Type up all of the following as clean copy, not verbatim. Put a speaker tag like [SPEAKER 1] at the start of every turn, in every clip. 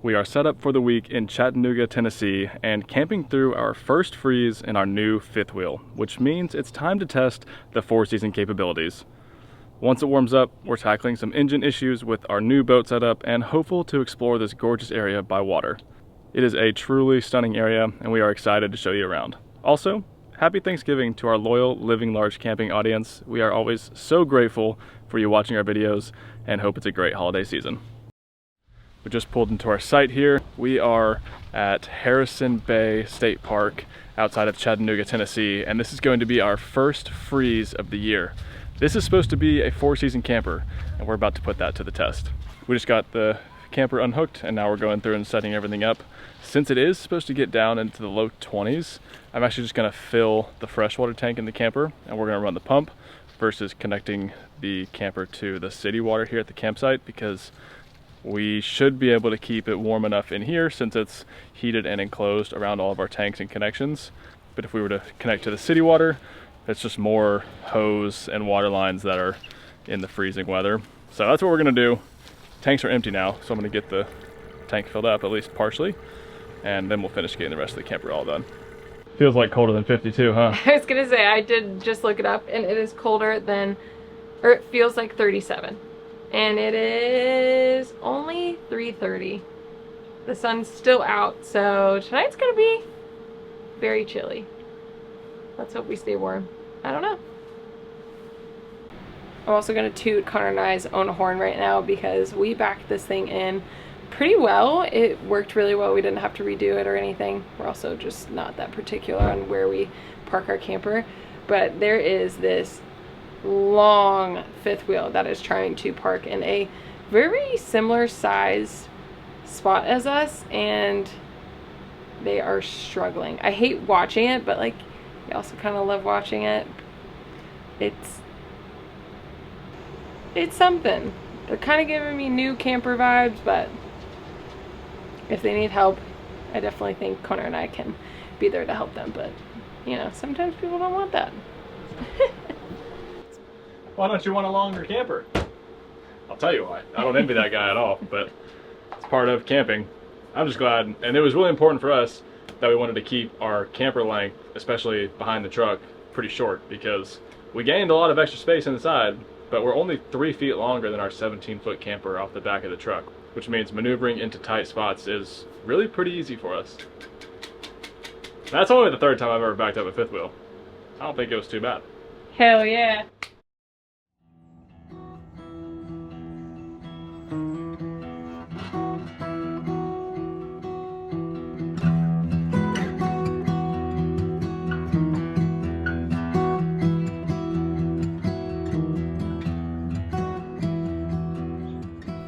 [SPEAKER 1] We are set up for the week in Chattanooga, Tennessee, and camping through our first freeze in our new fifth wheel, which means it's time to test the four-season capabilities. Once it warms up, we're tackling some engine issues with our new boat setup and hopeful to explore this gorgeous area by water. It is a truly stunning area, and we are excited to show you around. Also, happy Thanksgiving to our loyal Living Large camping audience. We are always so grateful for you watching our videos and hope it's a great holiday season. We just pulled into our site here. We are at Harrison Bay State Park outside of Chattanooga, Tennessee, and this is going to be our first freeze of the year. This is supposed to be a four-season camper, and we're about to put that to the test. We just got the camper unhooked, and now we're going through and setting everything up. Since it is supposed to get down into the low 20s, I'm actually just gonna fill the freshwater tank in the camper, and we're gonna run the pump versus connecting the camper to the city water here at the campsite, because we should be able to keep it warm enough in here since it's heated and enclosed around all of our tanks and connections. But if we were to connect to the city water, it's just more hose and water lines that are in the freezing weather. So that's what we're gonna do. Tanks are empty now, so I'm gonna get the tank filled up, at least partially, and then we'll finish getting the rest of the camper all done. Feels like colder than 52, huh?
[SPEAKER 2] I was gonna say, I did just look it up, and it is colder than, or it feels like 37. And it is only 3:30. The sun's still out, so tonight's gonna be very chilly. Let's hope we stay warm. I don't know. I'm also gonna toot Connor and I's own horn right now because we backed this thing in pretty well. It worked really well. We didn't have to redo it or anything. We're also just not that particular on where we park our camper. But there is this long fifth wheel that is trying to park in a very similar size spot as us, and they are struggling. I hate watching it, but like, you also kind of love watching it. It's something. They're kind of giving me new camper vibes, but if they need help, I definitely think Connor and I can be there to help them. But you know, sometimes people don't want that.
[SPEAKER 1] Why don't you want a longer camper? I'll tell you why. I don't envy that guy at all, but it's part of camping. I'm just glad, and it was really important for us that we wanted to keep our camper length, especially behind the truck, pretty short, because we gained a lot of extra space inside, but we're only 3 feet longer than our 17-foot camper off the back of the truck, which means maneuvering into tight spots is really pretty easy for us. That's only the third time I've ever backed up a fifth wheel. I don't think it was too bad.
[SPEAKER 2] Hell yeah.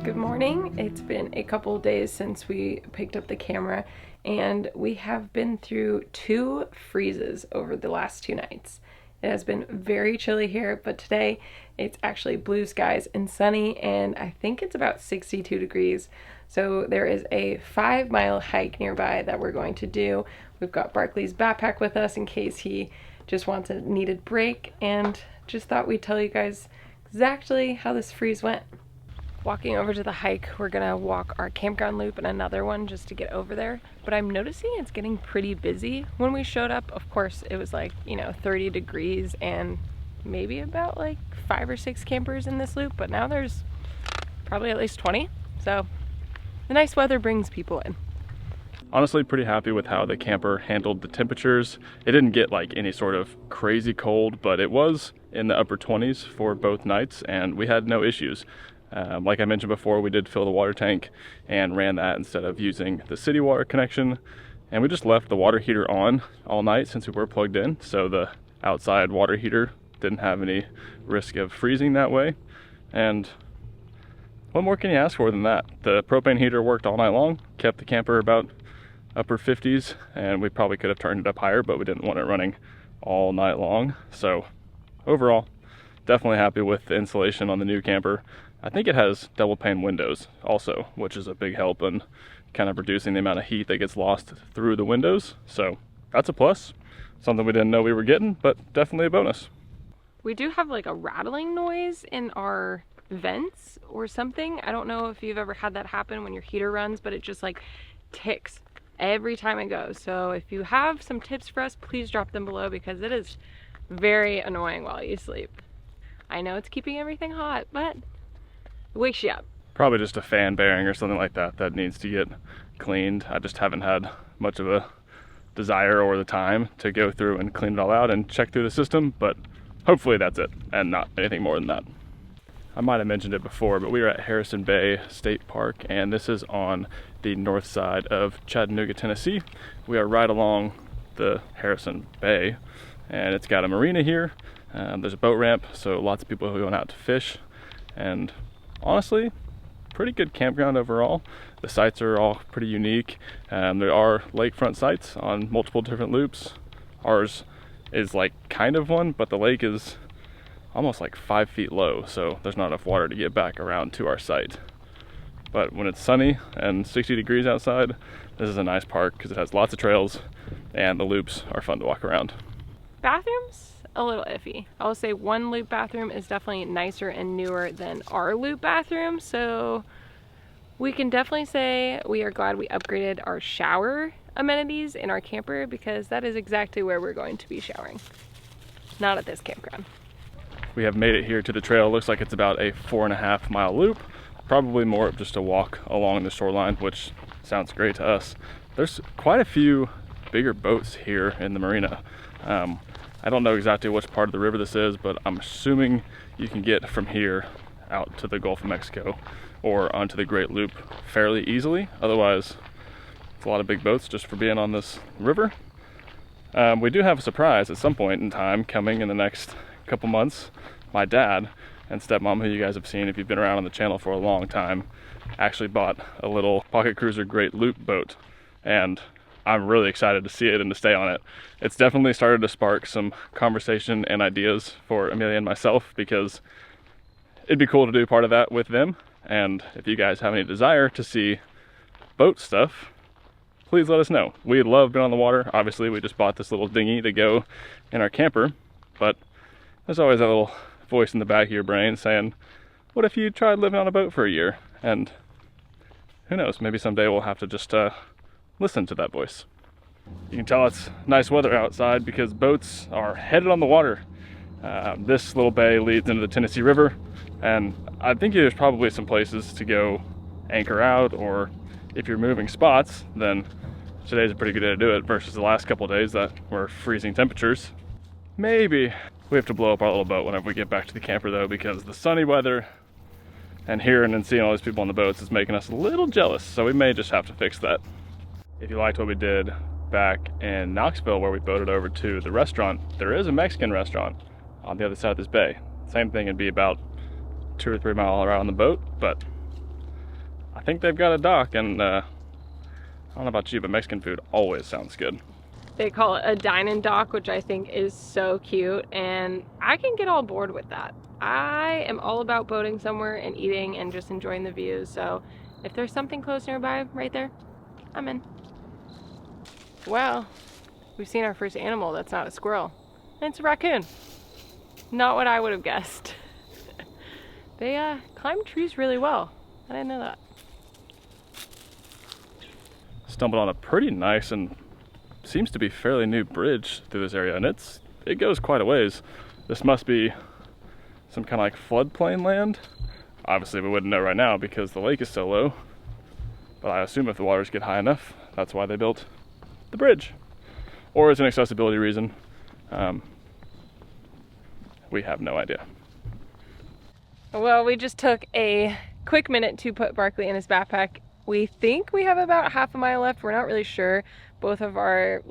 [SPEAKER 2] Good morning. It's been a couple days since we picked up the camera, and we have been through 2 freezes over the last 2 nights. It has been very chilly here, but today it's actually blue skies and sunny, and I think it's about 62 degrees. So there is a 5-mile hike nearby that we're going to do. We've got Barkley's backpack with us in case he just wants a needed break, and just thought we'd tell you guys exactly how this freeze went. Walking over to the hike, we're gonna walk our campground loop and another one just to get over there. But I'm noticing it's getting pretty busy. When we showed up, of course, it was like, 30 degrees and maybe about like 5 or 6 campers in this loop, but now there's probably at least 20. So the nice weather brings people in.
[SPEAKER 1] Honestly, pretty happy with how the camper handled the temperatures. It didn't get like any sort of crazy cold, but it was in the upper 20s for both nights, and we had no issues. Like I mentioned before, we did fill the water tank and ran that instead of using the city water connection. And we just left the water heater on all night since we were plugged in, so the outside water heater didn't have any risk of freezing that way. And what more can you ask for than that? The propane heater worked all night long, kept the camper about upper 50s, and we probably could have turned it up higher, but we didn't want it running all night long. So overall, definitely happy with the insulation on the new camper. I think it has double pane windows also, which is a big help in kind of reducing the amount of heat that gets lost through the windows. So that's a plus. Something we didn't know we were getting, but definitely a bonus.
[SPEAKER 2] We do have like a rattling noise in our vents or something. I don't know if you've ever had that happen when your heater runs, but it just like ticks every time it goes. So if you have some tips for us, please drop them below, because it is very annoying while you sleep. I know it's keeping everything hot, but it wakes you up.
[SPEAKER 1] Probably just a fan bearing or something like that that needs to get cleaned. I just haven't had much of a desire or the time to go through and clean it all out and check through the system, but hopefully that's it and not anything more than that. I might have mentioned it before, but we are at Harrison Bay State Park, and this is on the north side of Chattanooga, Tennessee. We are right along the Harrison Bay, and it's got a marina here. There's a boat ramp, so lots of people who are going out to fish, and honestly, pretty good campground overall. The sites are all pretty unique. There are lakefront sites on multiple different loops. Ours is like kind of one, but the lake is almost like 5 feet low, so there's not enough water to get back around to our site. But when it's sunny and 60 degrees outside, this is a nice park because it has lots of trails and the loops are fun to walk around.
[SPEAKER 2] Bathrooms, a little iffy. I will say one loop bathroom is definitely nicer and newer than our loop bathroom, so we can definitely say we are glad we upgraded our shower amenities in our camper, because that is exactly where we're going to be showering. Not at this campground.
[SPEAKER 1] We have made it here to the trail. Looks like it's about a 4.5 mile loop. Probably more of just a walk along the shoreline, which sounds great to us. There's quite a few bigger boats here in the marina. I don't know exactly which part of the river this is, but I'm assuming you can get from here out to the Gulf of Mexico or onto the Great Loop fairly easily. Otherwise, it's a lot of big boats just for being on this river. We do have a surprise at some point in time coming in the next couple months. My dad and stepmom, who you guys have seen if you've been around on the channel for a long time, actually bought a little pocket cruiser Great Loop boat, and I'm really excited to see it and to stay on it. It's definitely started to spark some conversation and ideas for Amelia and myself, because it'd be cool to do part of that with them. And if you guys have any desire to see boat stuff, please let us know. We love being on the water. Obviously, we just bought this little dinghy to go in our camper, but there's always that little voice in the back of your brain saying, what if you tried living on a boat for a year? And who knows, maybe someday we'll have to just listen to that voice. You can tell it's nice weather outside because boats are headed on the water. This little bay leads into the Tennessee River, and I think there's probably some places to go anchor out, or if you're moving spots, then today's a pretty good day to do it versus the last couple of days that were freezing temperatures. Maybe we have to blow up our little boat whenever we get back to the camper though, because the sunny weather and hearing and seeing all these people on the boats is making us a little jealous, so we may just have to fix that. If you liked what we did back in Knoxville where we boated over to the restaurant, there is a Mexican restaurant on the other side of this bay. Same thing, it'd be about 2 or 3 miles around the boat, but I think they've got a dock, and I don't know about you, but Mexican food always sounds good.
[SPEAKER 2] They call it a dine-in dock, which I think is so cute, and I can get all board with that. I am all about boating somewhere and eating and just enjoying the views, so if there's something close nearby right there, I'm in. Well, we've seen our first animal that's not a squirrel, and it's a raccoon. Not what I would have guessed. They climb trees really well. I didn't know that.
[SPEAKER 1] Stumbled on a pretty nice and seems to be fairly new bridge through this area, and it goes quite a ways. This must be some kind of like floodplain land. Obviously we wouldn't know right now because the lake is so low, but I assume if the waters get high enough, that's why they built the bridge. Or it's an accessibility reason. We have no idea.
[SPEAKER 2] Well, we just took a quick minute to put Barkley in his backpack. We think we have about half a mile left. We're not really sure. Both of our,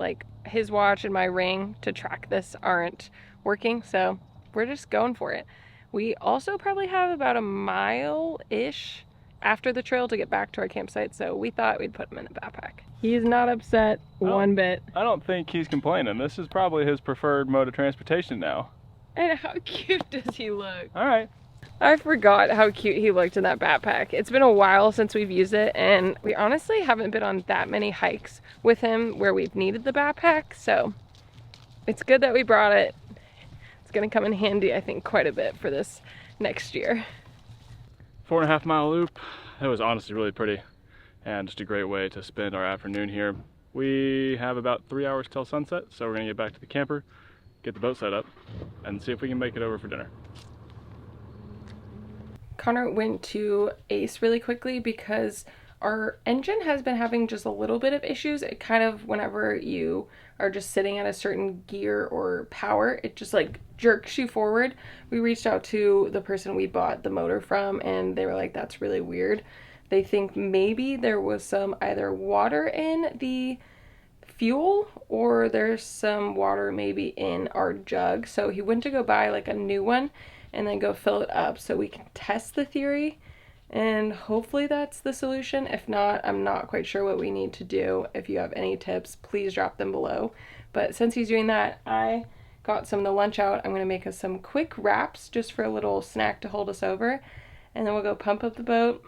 [SPEAKER 2] his watch and my ring to track this aren't working, so we're just going for it. We also probably have about a mile-ish after the trail to get back to our campsite, so we thought we'd put him in the backpack. He's not upset one bit.
[SPEAKER 1] I don't think he's complaining. This is probably his preferred mode of transportation now.
[SPEAKER 2] And how cute does he look?
[SPEAKER 1] All right.
[SPEAKER 2] I forgot how cute he looked in that backpack. It's been a while since we've used it, and we honestly haven't been on that many hikes with him where we've needed the backpack, so it's good that we brought it. It's gonna come in handy, I think, quite a bit for this next year.
[SPEAKER 1] 4.5 mile loop. It was honestly really pretty and just a great way to spend our afternoon here. We have about 3 hours till sunset, so we're gonna get back to the camper, get the boat set up, and see if we can make it over for dinner.
[SPEAKER 2] Connor went to Ace really quickly because our engine has been having just a little bit of issues. It kind of, whenever you are just sitting at a certain gear or power, it just like jerks you forward. We reached out to the person we bought the motor from and they were like, that's really weird. They think maybe there was some either water in the fuel or there's some water maybe in our jug. So he went to go buy like a new one and then go fill it up so we can test the theory, and hopefully that's the solution. If not, I'm not quite sure what we need to do. If you have any tips, please drop them below. But since he's doing that, I got some of the lunch out. I'm going to make us some quick wraps just for a little snack to hold us over, and then we'll go pump up the boat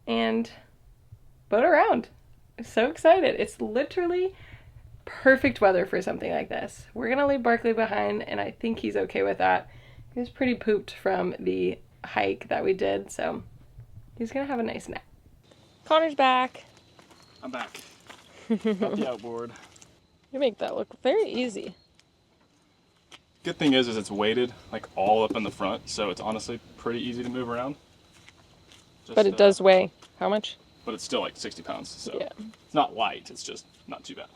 [SPEAKER 2] and boat around. I'm so excited. It's literally perfect weather for something like this. We're going to leave Barkley behind, and I think he's okay with that. He was pretty pooped from the hike that we did, so he's gonna have a nice nap. Connor's back.
[SPEAKER 1] I'm back. Got the outboard.
[SPEAKER 2] You make that look very easy.
[SPEAKER 1] Good thing is it's weighted like all up in the front, so it's honestly pretty easy to move around.
[SPEAKER 2] But it does weigh how much?
[SPEAKER 1] But it's still like 60 pounds, so
[SPEAKER 2] yeah.
[SPEAKER 1] It's not light, it's just not too bad.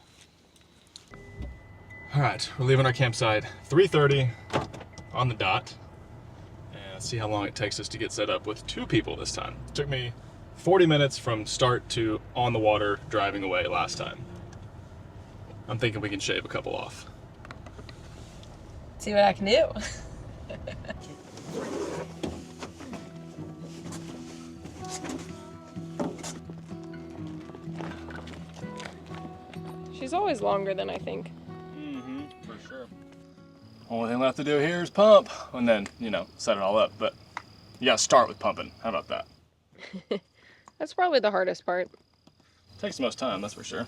[SPEAKER 1] All right, we're leaving our campsite 3:30 on the dot. And let's see how long it takes us to get set up with 2 people this time. It took me 40 minutes from start to on the water driving away last time. I'm thinking we can shave a couple off.
[SPEAKER 2] See what I can do. She's always longer than I think.
[SPEAKER 1] For sure. Only thing left to do here is pump, and then, you know, set it all up. But you gotta start with pumping. How about that?
[SPEAKER 2] That's probably the hardest part.
[SPEAKER 1] Takes the most time, that's for sure.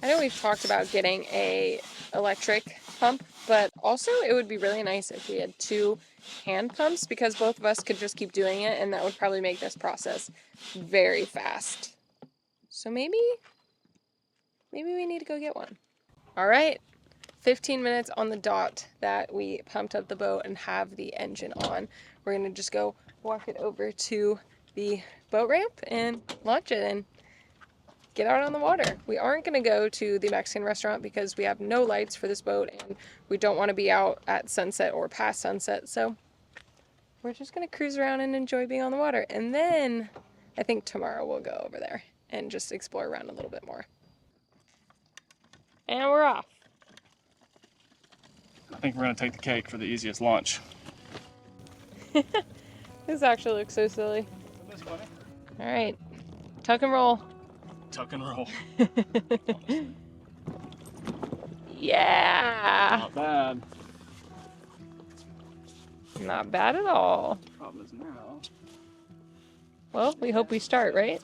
[SPEAKER 2] I know we've talked about getting a electric pump, but also it would be really nice if we had 2 hand pumps, because both of us could just keep doing it, and that would probably make this process very fast. So maybe we need to go get one. All right. 15 minutes on the dot that we pumped up the boat and have the engine on. We're gonna just go walk it over to the boat ramp and launch it and get out on the water. We aren't gonna go to the Mexican restaurant because we have no lights for this boat and we don't want to be out at sunset or past sunset. So we're just gonna cruise around and enjoy being on the water. And then I think tomorrow we'll go over there and just explore around a little bit more. And we're off.
[SPEAKER 1] I think we're gonna take the cake for the easiest launch.
[SPEAKER 2] This actually looks so silly. All right, tuck and roll.
[SPEAKER 1] Tuck and roll.
[SPEAKER 2] Yeah.
[SPEAKER 1] Not bad.
[SPEAKER 2] Not bad at all.
[SPEAKER 1] Problem is now.
[SPEAKER 2] Well, we hope we start, right?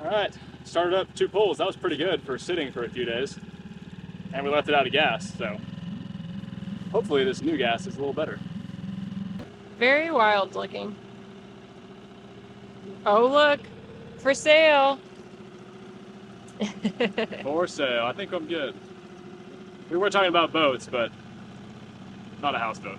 [SPEAKER 1] All right, started up 2 pulls. That was pretty good for sitting for a few days. And we left it out of gas, so hopefully this new gas is a little better.
[SPEAKER 2] Very wild looking. Oh, look, for sale.
[SPEAKER 1] For sale, I think I'm good. We were talking about boats, but not a houseboat.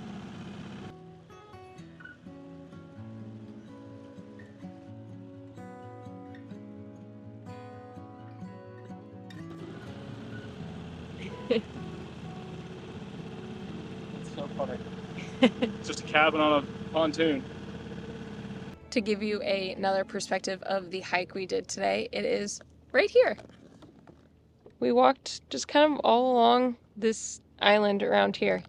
[SPEAKER 1] It's so funny. It's just a cabin on a pontoon.
[SPEAKER 2] To give you another perspective of the hike we did today, it is right here. We walked just kind of all along this island around here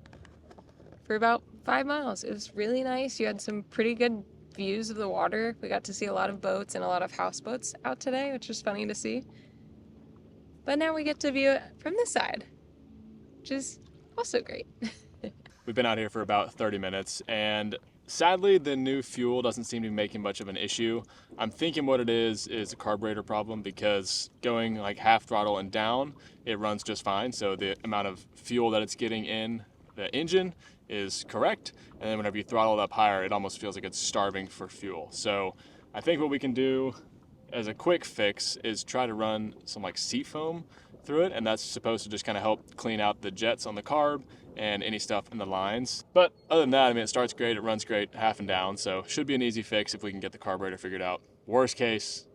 [SPEAKER 2] for about 5 miles. It was really nice. You had some pretty good views of the water. We got to see a lot of boats and a lot of houseboats out today, which was funny to see. But now we get to view it from this side, which is also great.
[SPEAKER 1] We've been out here for about 30 minutes, and sadly the new fuel doesn't seem to be making much of an issue. I'm thinking what it is a carburetor problem, because going like half throttle and down, it runs just fine. So the amount of fuel that it's getting in the engine is correct, and then whenever you throttle it up higher, it almost feels like it's starving for fuel. So I think what we can do as a quick fix is try to run some like seat foam through it, and that's supposed to just kind of help clean out the jets on the carb and any stuff in the lines. But other than that, I mean, it starts great, it runs great, half and down, so should be an easy fix if we can get the carburetor figured out. Worst case,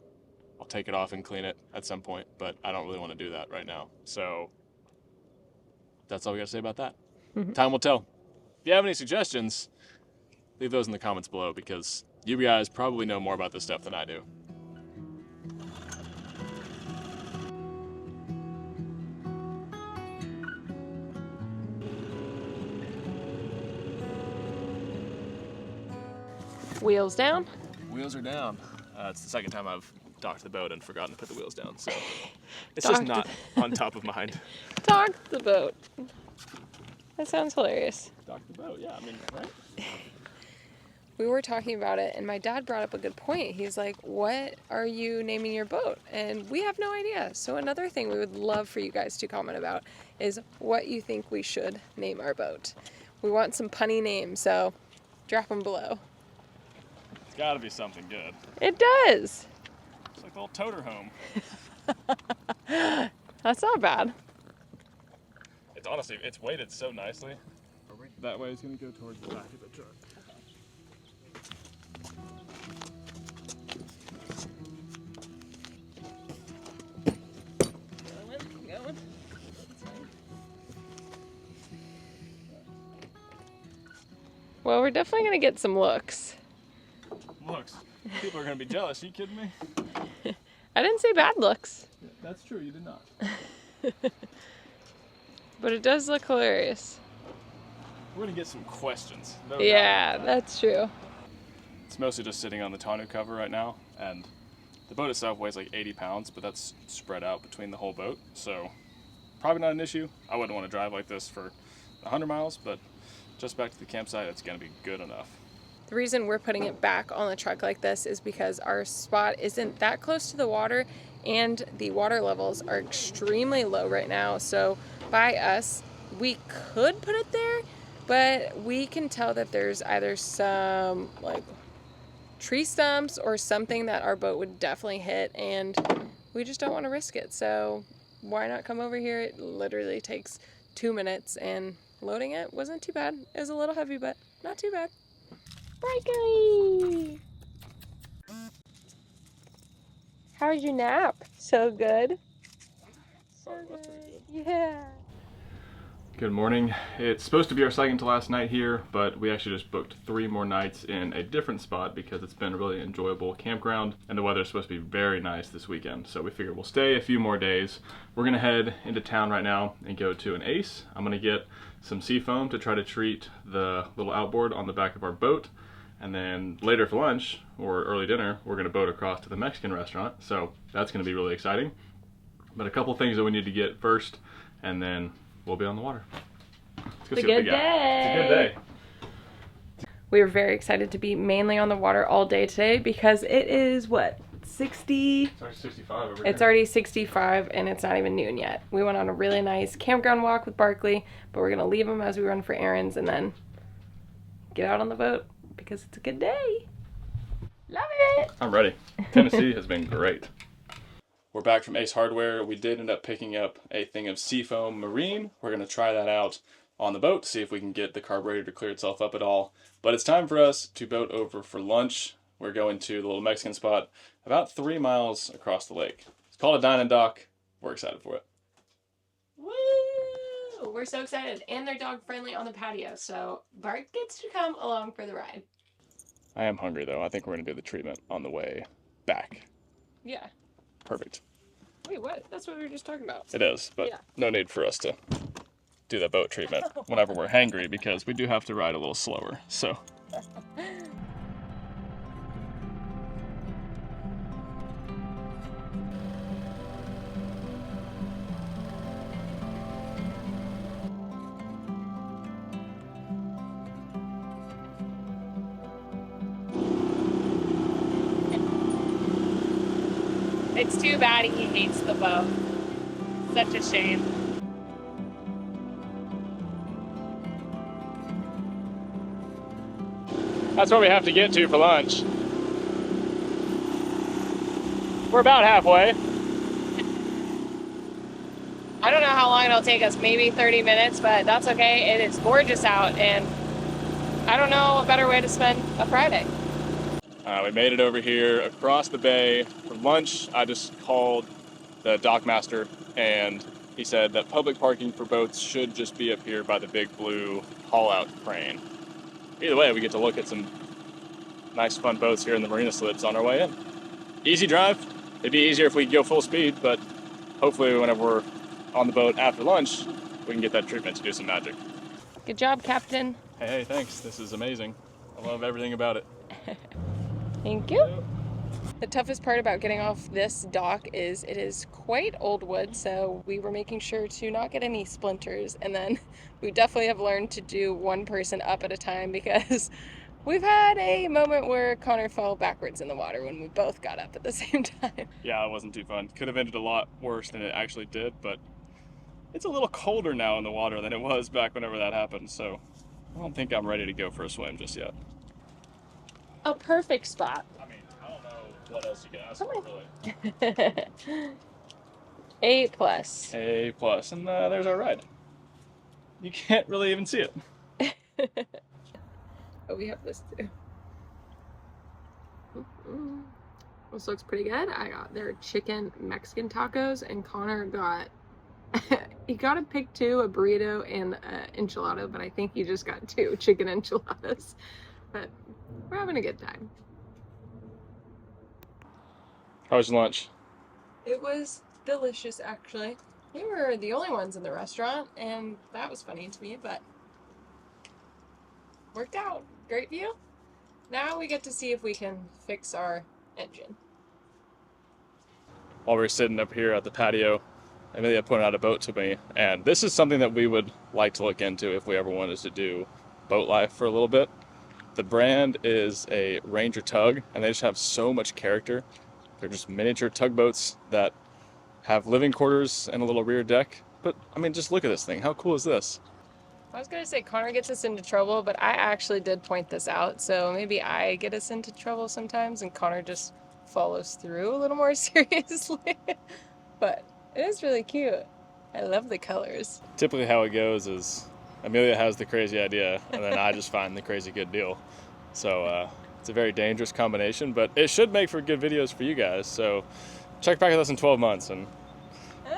[SPEAKER 1] I'll take it off and clean it at some point, but I don't really want to do that right now. So that's all we got to say about that. Time will tell. If you have any suggestions, leave those in the comments below, because you guys probably know more about this stuff than I do.
[SPEAKER 2] Wheels down.
[SPEAKER 1] Wheels are down. It's the second time I've docked the boat and forgotten to put the wheels down, so it's just not on top of mind.
[SPEAKER 2] Dock the boat. That sounds hilarious.
[SPEAKER 1] Dock the boat, yeah, I mean, right?
[SPEAKER 2] We were talking about it, and my dad brought up a good point. He's like, what are you naming your boat? And we have no idea. So another thing we would love for you guys to comment about is what you think we should name our boat. We want some punny names, so drop them below.
[SPEAKER 1] It's gotta be something good.
[SPEAKER 2] It does.
[SPEAKER 1] It's like a little toter home.
[SPEAKER 2] That's not bad.
[SPEAKER 1] It's honestly, it's weighted so nicely. That way it's gonna go towards the back of the truck.
[SPEAKER 2] Going. Well, we're definitely gonna get some looks.
[SPEAKER 1] Looks. People are gonna be jealous. Are you kidding me?
[SPEAKER 2] I didn't say bad looks.
[SPEAKER 1] Yeah, that's true, you did not.
[SPEAKER 2] But it does look hilarious.
[SPEAKER 1] We're gonna get some questions. No
[SPEAKER 2] Yeah,
[SPEAKER 1] doubt.
[SPEAKER 2] that's true.
[SPEAKER 1] It's mostly just sitting on the tonneau cover right now, and the boat itself weighs like 80 pounds, but that's spread out between the whole boat, so probably not an issue. I wouldn't want to drive like this for 100 miles, but just back to the campsite, it's gonna be good enough.
[SPEAKER 2] The reason we're putting it back on the truck like this is because our spot isn't that close to the water, and the water levels are extremely low right now. So by us, we could put it there, but we can tell that there's either some like tree stumps or something that our boat would definitely hit, and we just don't want to risk it. So why not come over here? It literally takes 2 minutes, and loading it wasn't too bad. It was a little heavy, but not too bad. Bryke! How was your nap? So good. So good. Yeah.
[SPEAKER 1] Good morning. It's supposed to be our second to last night here, but we actually just booked 3 more nights in a different spot because it's been a really enjoyable campground, and the weather's supposed to be very nice this weekend. So we figured we'll stay a few more days. We're gonna head into town right now and go to an Ace. I'm gonna get some sea foam to try to treat the little outboard on the back of our boat. And then later for lunch or early dinner, we're gonna boat across to the Mexican restaurant. So that's gonna be really exciting. But a couple things that we need to get first, and then we'll be on the water. Let's go
[SPEAKER 2] It's a
[SPEAKER 1] see what we
[SPEAKER 2] good
[SPEAKER 1] got.
[SPEAKER 2] day.
[SPEAKER 1] It's a good day.
[SPEAKER 2] We were very excited to be mainly on the water all day today because it is what, 60?
[SPEAKER 1] It's already 65 over
[SPEAKER 2] It's
[SPEAKER 1] here.
[SPEAKER 2] already 65 and it's not even noon yet. We went on a really nice campground walk with Barkley, but we're gonna leave him as we run for errands and then get out on the boat because it's a good day. Love it!
[SPEAKER 1] I'm ready. Tennessee has been great. We're back from Ace Hardware. We did end up picking up a thing of Seafoam Marine. We're going to try that out on the boat, see if we can get the carburetor to clear itself up at all. But it's time for us to boat over for lunch. We're going to the little Mexican spot about 3 miles across the lake. It's called a Dine and Dock. We're excited for it.
[SPEAKER 2] Woo! We're so excited. And they're dog friendly on the patio, so Bart gets to come along for the ride.
[SPEAKER 1] I am hungry though. I think we're going to do the treatment on the way back.
[SPEAKER 2] Yeah.
[SPEAKER 1] Perfect.
[SPEAKER 2] Wait, what? That's what we were just talking about.
[SPEAKER 1] It is, but
[SPEAKER 2] Yeah.
[SPEAKER 1] no need for us to do the boat treatment whenever we're hangry, because we do have to ride a little slower. So
[SPEAKER 2] It's too bad he hates the boat. Such a shame.
[SPEAKER 1] That's where we have to get to for lunch. We're about halfway.
[SPEAKER 2] I don't know how long it'll take us, maybe 30 minutes, but that's okay. It is gorgeous out, and I don't know a better way to spend a Friday.
[SPEAKER 1] We made it over here across the bay. For lunch, I just called the dock master, and he said that public parking for boats should just be up here by the big blue haul-out crane. Either way, we get to look at some nice, fun boats here in the marina slips on our way in. Easy drive. It'd be easier if we could go full speed, but hopefully whenever we're on the boat after lunch, we can get that treatment to do some magic.
[SPEAKER 2] Good job, Captain.
[SPEAKER 1] Hey, thanks. This is amazing. I love everything about it.
[SPEAKER 2] Thank you. The toughest part about getting off this dock is it is quite old wood, so we were making sure to not get any splinters, and then we definitely have learned to do one person up at a time, because we've had a moment where Connor fell backwards in the water when we both got up at the same time.
[SPEAKER 1] Yeah, it wasn't too fun. Could have ended a lot worse than it actually did, but it's a little colder now in the water than it was back whenever that happened, so I don't think I'm ready to go for a swim just yet.
[SPEAKER 2] A perfect spot.
[SPEAKER 1] I mean, I don't know what else you can ask for, really.
[SPEAKER 2] A+.
[SPEAKER 1] A+, and there's our ride. You can't really even see it.
[SPEAKER 2] Oh, we have this too. This looks pretty good. I got their chicken Mexican tacos, and Connor got he got a pick two, a burrito, and an enchilada, but I think he just got 2 chicken enchiladas. But we're having a good time.
[SPEAKER 1] How was your lunch?
[SPEAKER 2] It was delicious, actually. We were the only ones in the restaurant, and that was funny to me, but worked out. Great view. Now we get to see if we can fix our engine.
[SPEAKER 1] While we were sitting up here at the patio, Amelia pointed out a boat to me, and this is something that we would like to look into if we ever wanted to do boat life for a little bit. The brand is a Ranger tug, and they just have so much character. They're just miniature tugboats that have living quarters and a little rear deck. But, I mean, just look at this thing. How cool is this?
[SPEAKER 2] I was going to say Connor gets us into trouble, but I actually did point this out, so maybe I get us into trouble sometimes, and Connor just follows through a little more seriously. But it is really cute. I love the colors.
[SPEAKER 1] Typically how it goes is Amelia has the crazy idea, and then I just find the crazy good deal. So it's a very dangerous combination, but it should make for good videos for you guys. So check back with us in 12 months, and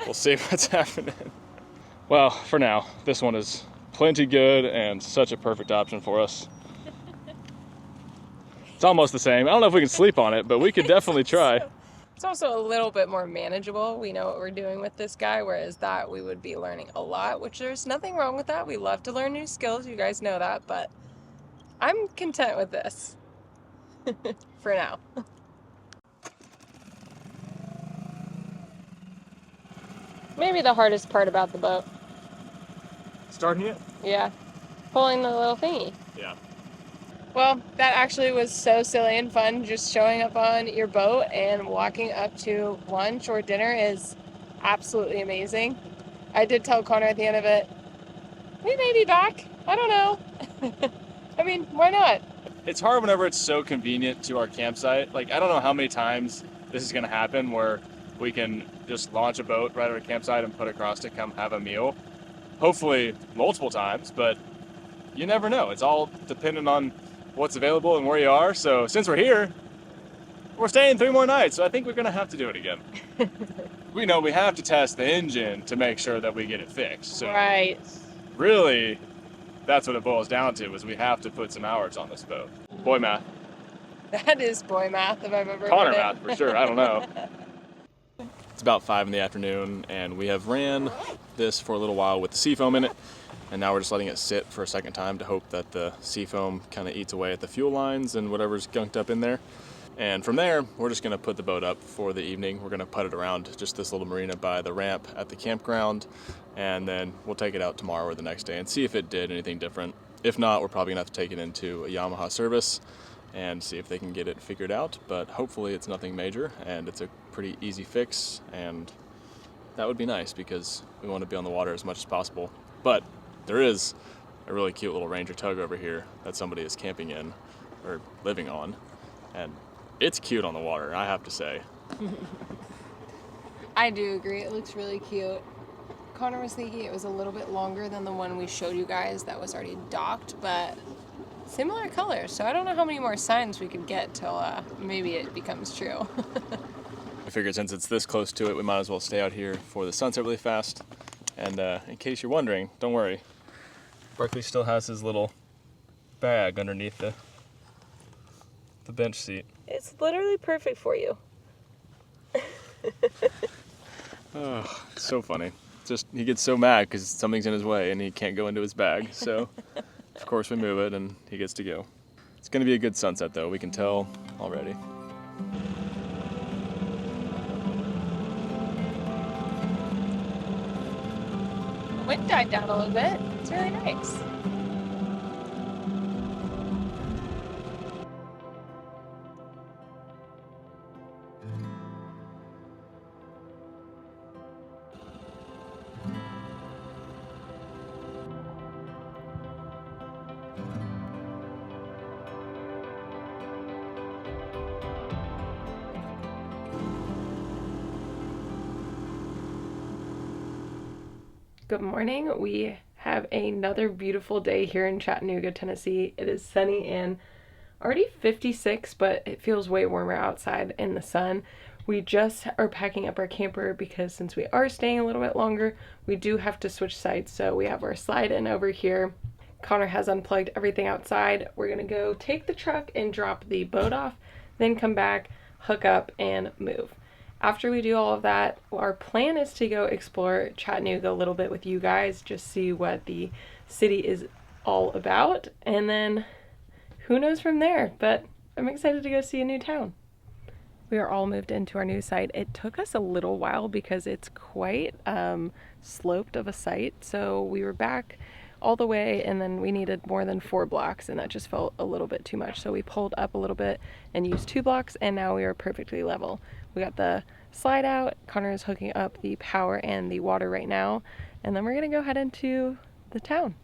[SPEAKER 1] we'll see what's happening. Well, for now, this one is plenty good and such a perfect option for us. It's almost the same. I don't know if we can sleep on it, but we could definitely try.
[SPEAKER 2] It's also a little bit more manageable. We know what we're doing with this guy, whereas that we would be learning a lot, which there's nothing wrong with that. We love to learn new skills. You guys know that, but I'm content with this for now. Maybe the hardest part about the boat.
[SPEAKER 1] Starting it?
[SPEAKER 2] Yeah. Pulling the little thingy.
[SPEAKER 1] Yeah.
[SPEAKER 2] Well, that actually was so silly and fun. Just showing up on your boat and walking up to lunch or dinner is absolutely amazing. I did tell Connor at the end of it, we may be back. I don't know. I mean, why not?
[SPEAKER 1] It's hard whenever it's so convenient to our campsite. Like, I don't know how many times this is going to happen where we can just launch a boat right at our campsite and put across to come have a meal. Hopefully multiple times, but you never know. It's all dependent on what's available and where you are. So since we're here, we're staying 3 more nights, so I think we're gonna have to do it again. We know we have to test the engine to make sure that we get it fixed. So
[SPEAKER 2] right.
[SPEAKER 1] Really, that's what it boils down to, is we have to put some hours on this boat. Boy math.
[SPEAKER 2] That is boy math if I've ever
[SPEAKER 1] Connor
[SPEAKER 2] heard it.
[SPEAKER 1] math, for sure, I don't know. It's about 5 in the afternoon, and we have ran this for a little while with the seafoam in it, and now we're just letting it sit for a second time to hope that the seafoam kind of eats away at the fuel lines and whatever's gunked up in there. And from there, we're just going to put the boat up for the evening. We're going to put it around just this little marina by the ramp at the campground, and then we'll take it out tomorrow or the next day and see if it did anything different. If not, we're probably going to have to take it into a Yamaha service and see if they can get it figured out, but hopefully it's nothing major and it's a pretty easy fix, and that would be nice because we want to be on the water as much as possible. But there is a really cute little Ranger tug over here that somebody is camping in, or living on, and it's cute on the water, I have to say.
[SPEAKER 2] I do agree, it looks really cute. Connor was thinking it was a little bit longer than the one we showed you guys that was already docked, but similar colors, so I don't know how many more signs we could get till maybe it becomes true.
[SPEAKER 1] I figured since it's this close to it, we might as well stay out here for the sunset really fast. And in case you're wondering, don't worry. Berkeley still has his little bag underneath the bench seat.
[SPEAKER 2] It's literally perfect for you.
[SPEAKER 1] Oh, it's so funny. Just he gets so mad because something's in his way and he can't go into his bag. So, of course, we move it and he gets to go. It's going to be a good sunset, though. We can tell already.
[SPEAKER 2] The wind died down a little bit. It's really nice. Good morning. We have another beautiful day here in Chattanooga, Tennessee. It is sunny and already 56, but it feels way warmer outside in the sun. We just are packing up our camper because since we are staying a little bit longer, we do have to switch sites. So we have our slide in over here. Connor has unplugged everything outside. We're gonna go take the truck and drop the boat off, then come back, hook up, and move. After we do all of that, our plan is to go explore Chattanooga a little bit with you guys, just see what the city is all about, and then who knows from there, but I'm excited to go see a new town. We are all moved into our new site. It took us a little while because it's quite sloped of a site, so we were back all the way and then we needed more than 4 blocks and that just felt a little bit too much. So we pulled up a little bit and used 2 blocks and now we are perfectly level. We got the slide out, Connor is hooking up the power and the water right now, and then we're gonna go head into the town.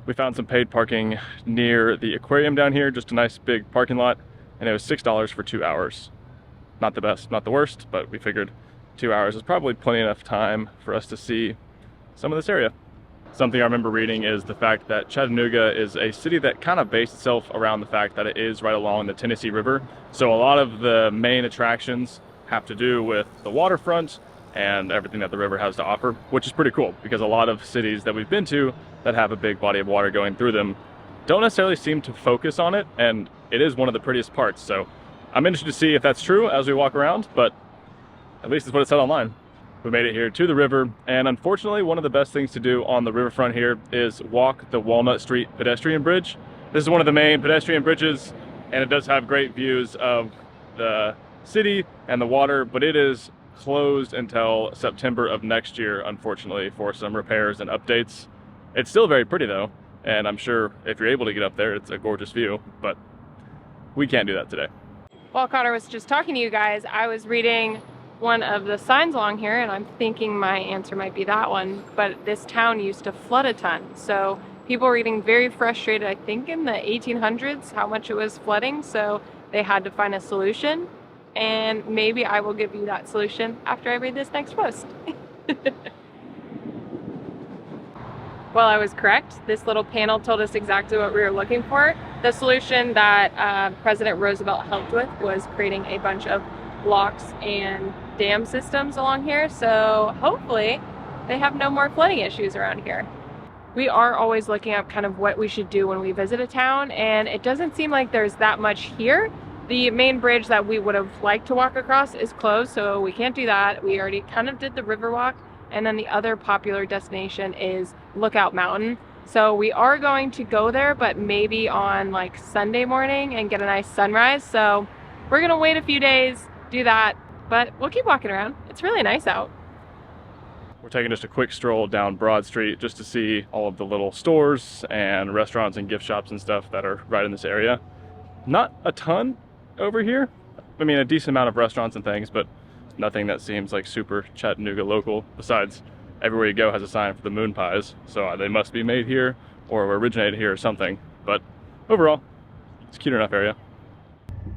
[SPEAKER 1] We found some paid parking near the aquarium down here, just a nice big parking lot, and it was $6 for 2 hours. Not the best, not the worst, but we figured 2 hours is probably plenty enough time for us to see some of this area. Something I remember reading is the fact that Chattanooga is a city that kind of based itself around the fact that it is right along the Tennessee River. So a lot of the main attractions have to do with the waterfront and everything that the river has to offer, which is pretty cool because a lot of cities that we've been to that have a big body of water going through them don't necessarily seem to focus on it, and it is one of the prettiest parts. So I'm interested to see if that's true as we walk around, but at least it's what it said online. We made it here to the river, and unfortunately one of the best things to do on the riverfront here is walk the Walnut Street pedestrian bridge. This is one of the main pedestrian bridges, and it does have great views of the city and the water, but it is closed until September of next year, unfortunately, for some repairs and updates. It's still very pretty though, and I'm sure if you're able to get up there, it's a gorgeous view, but we can't do that today.
[SPEAKER 2] While Connor was just talking to you guys, I was reading one of the signs along here and I'm thinking my answer might be that one, but this town used to flood a ton. So people were getting very frustrated, I think in the 1800s, how much it was flooding. So they had to find a solution, and maybe I will give you that solution after I read this next post. Well, I was correct. This little panel told us exactly what we were looking for. The solution that President Roosevelt helped with was creating a bunch of locks and dam systems along here, so hopefully they have no more flooding issues around here. We are always looking up kind of what we should do when we visit a town, and it doesn't seem like there's that much here. The main bridge that we would have liked to walk across is closed, so we can't do that. We already kind of did the river walk, and then the other popular destination is Lookout Mountain. So we are going to go there, but maybe on like Sunday morning and get a nice sunrise. So we're gonna wait a few days, do that, but we'll keep walking around. It's really nice out.
[SPEAKER 1] We're taking just a quick stroll down Broad Street just to see all of the little stores and restaurants and gift shops and stuff that are right in this area. Not a ton over here. I mean, a decent amount of restaurants and things, but nothing that seems like super Chattanooga local. Besides, everywhere you go has a sign for the moon pies, so they must be made here or originated here or something. But overall, It's a cute enough area.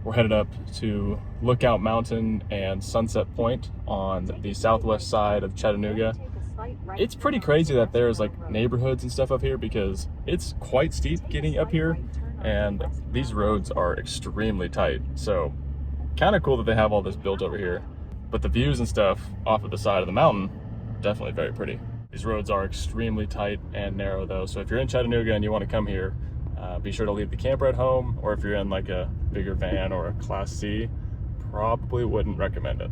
[SPEAKER 1] We're headed up to Lookout Mountain and Sunset Point on the southwest side of Chattanooga. It's pretty crazy that there's like neighborhoods and stuff up here because it's quite steep getting up here, and these roads are extremely tight. So kind of cool that they have all this built over here. But the views and stuff off of the side of the mountain, definitely very pretty. These roads are extremely tight and narrow though, so if you're in Chattanooga and you want to come here, be sure to leave the camper at home, or if you're in like a bigger van or a Class C, probably wouldn't recommend it.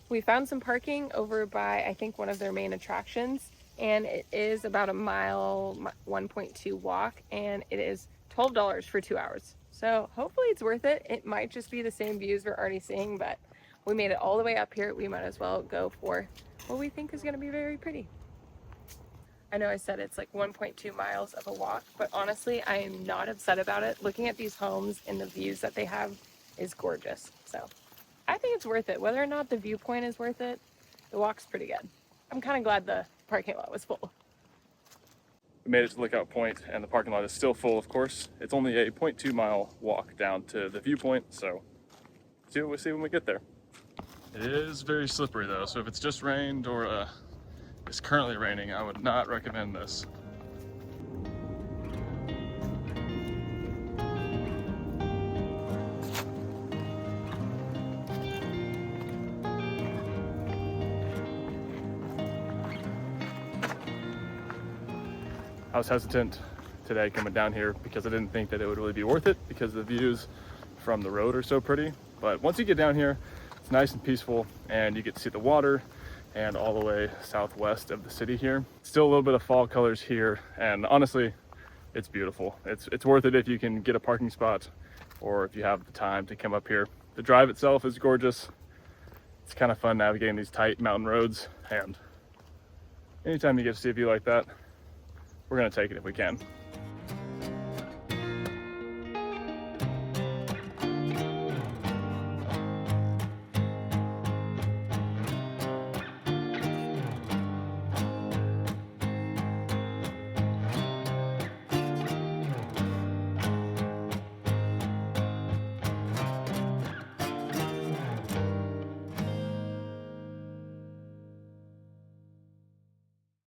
[SPEAKER 2] We found some parking over by, I think, one of their main attractions, and it is about a mile, 1.2 walk, and it is $12 for 2 hours. So hopefully it's worth it. It might just be the same views we're already seeing, but we made it all the way up here. We might as well go for what we think is going to be very pretty. I know I said it's like 1.2 miles of a walk, but honestly, I am not upset about it. Looking at these homes and the views that they have is gorgeous. So I think it's worth it. Whether or not the viewpoint is worth it, the walk's pretty good. I'm kind of glad the parking lot was full.
[SPEAKER 1] We made it to Lookout Point, and the parking lot is still full, of course. It's only a 0.2 mile walk down to the viewpoint, so see what we see when we get there. It is very slippery though, so if it's just rained or it's currently raining, I would not recommend this. I was hesitant today coming down here because I didn't think that it would really be worth it because the views from the road are so pretty. But once you get down here, it's nice and peaceful, and you get to see the water and all the way southwest of the city here. Still a little bit of fall colors here, and honestly, it's beautiful. It's worth it if you can get a parking spot or if you have the time to come up here. The drive itself is gorgeous. It's kind of fun navigating these tight mountain roads, and anytime you get to see a view like that, we're gonna take it if we can.